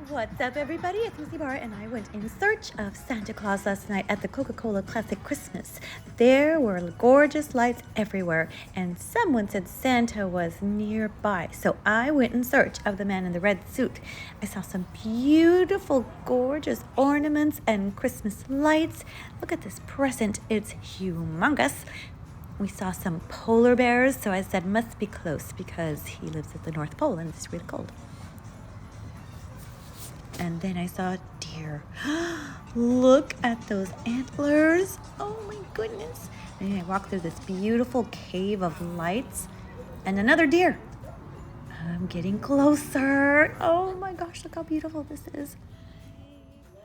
What's up, everybody? It's Missy Bar, and I went in search of Santa Claus last night at the Coca-Cola Classic Christmas. There were gorgeous lights everywhere, and someone said Santa was nearby. So I went in search of the man in the red suit. I saw some beautiful, gorgeous ornaments and Christmas lights. Look at this present. It's humongous. We saw some polar bears, so I said must be close because he lives at the North Pole and it's really cold. And then I saw a deer. Look at those antlers. Oh my goodness. And I walked through this beautiful cave of lights and another deer. I'm getting closer. Oh my gosh, look how beautiful this is.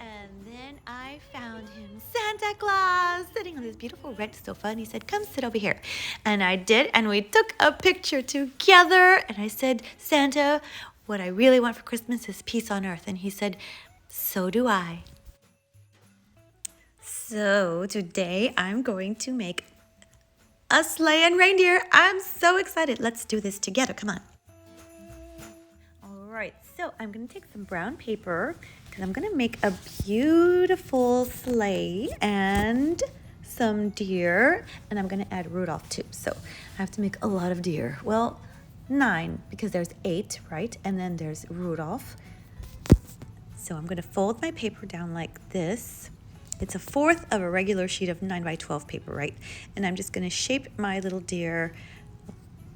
And then I found him, Santa Claus, sitting on this beautiful red sofa, and he said, come sit over here. And I did, and we took a picture together, and I said, Santa, what I really want for Christmas is peace on earth. And he said, so do I. So today I'm going to make a sleigh and reindeer. I'm so excited. Let's do this together. Come on. All right, so I'm going to take some brown paper because I'm going to make a beautiful sleigh and some deer. And I'm going to add Rudolph too. So I have to make a lot of deer. Well, 9 because there's 8, right? And then there's Rudolph. So I'm going to fold my paper down like this. It's 1/4 of a regular sheet of 9 by 12 paper, right? And I'm just going to shape my little deer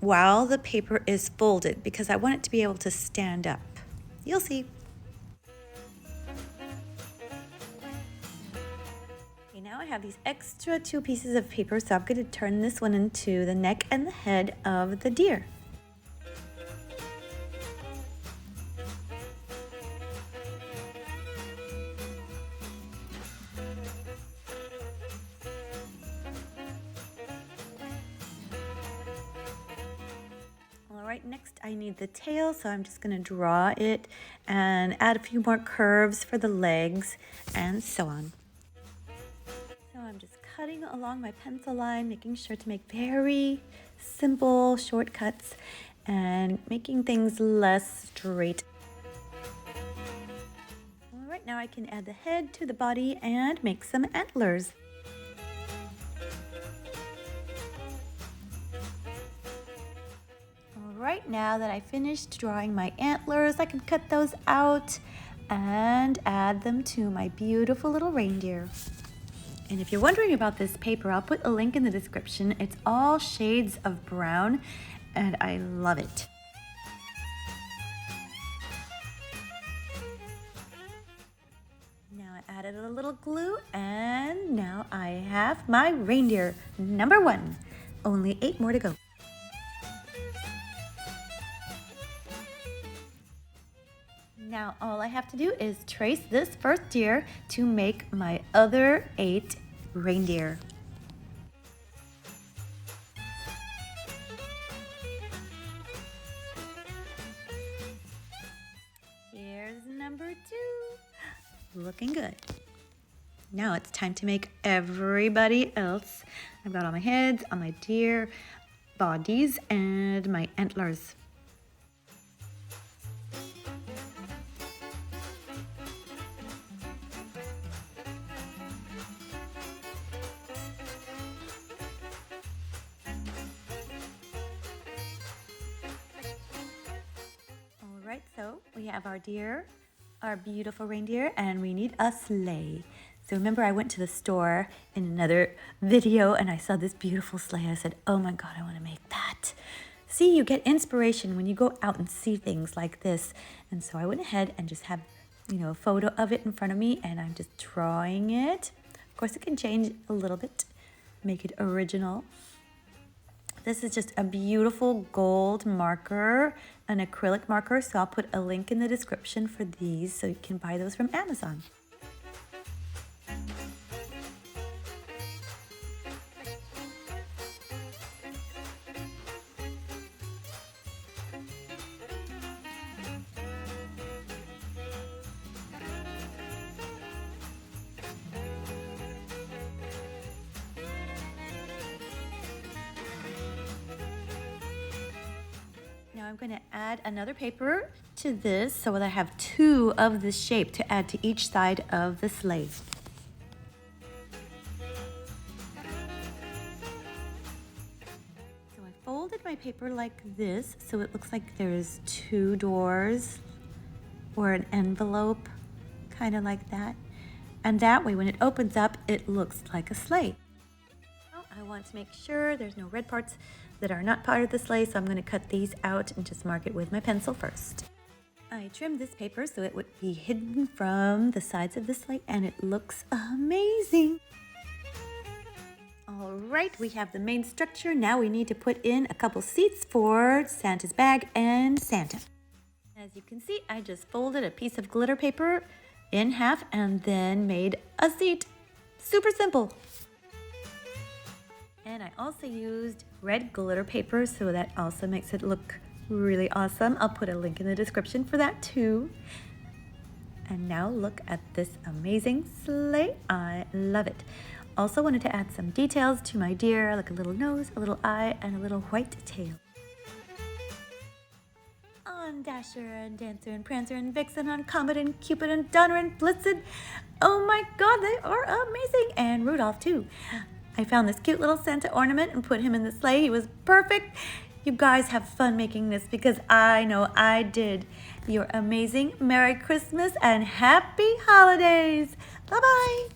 while the paper is folded because I want it to be able to stand up. You'll see. Okay, now I have these extra 2 pieces of paper, so I'm going to turn this one into the neck and the head of the deer. Alright, next I need the tail, so I'm just going to draw it and add a few more curves for the legs and so on. So I'm just cutting along my pencil line, making sure to make very simple shortcuts and making things less straight. Alright, now I can add the head to the body and make some antlers. Right now that I finished drawing my antlers, I can cut those out and add them to my beautiful little reindeer. And if you're wondering about this paper, I'll put a link in the description. It's all shades of brown and I love it. Now I added a little glue and now I have my reindeer, number 1. Only 8 more to go. Now all I have to do is trace this first deer to make my other 8 reindeer. Here's number 2. Looking good. Now it's time to make everybody else. I've got all my heads, all my deer bodies, and my antlers. Alright, so we have our deer, our beautiful reindeer, and we need a sleigh. So remember I went to the store in another video and I saw this beautiful sleigh. I said, oh my God, I want to make that. See, you get inspiration when you go out and see things like this. And so I went ahead and just have, a photo of it in front of me and I'm just drawing it. Of course, it can change a little bit, make it original. This is just a beautiful gold marker, an acrylic marker, so I'll put a link in the description for these so you can buy those from Amazon. Now I'm going to add another paper to this so that I have two of this shape to add to each side of the sleigh. So I folded my paper like this so it looks like there's two doors or an envelope, kind of like that. And that way when it opens up, it looks like a sleigh. I want to make sure there's no red parts that are not part of the sleigh, so I'm going to cut these out and just mark it with my pencil first. I trimmed this paper so it would be hidden from the sides of the sleigh, and it looks amazing. All right, we have the main structure. Now we need to put in a couple seats for Santa's bag and Santa. As you can see, I just folded a piece of glitter paper in half and then made a seat. Super simple. And I also used red glitter paper, so that also makes it look really awesome. I'll put a link in the description for that too. And now look at this amazing sleigh. I love it. Also wanted to add some details to my deer, like a little nose, a little eye, and a little white tail. On Dasher and Dancer and Prancer and Vixen, on Comet and Cupid and Donner and Blitzen. Oh my God, they are amazing. And Rudolph too. I found this cute little Santa ornament and put him in the sleigh. He was perfect. You guys have fun making this because I know I did. You're amazing. Merry Christmas and Happy Holidays. Bye-bye.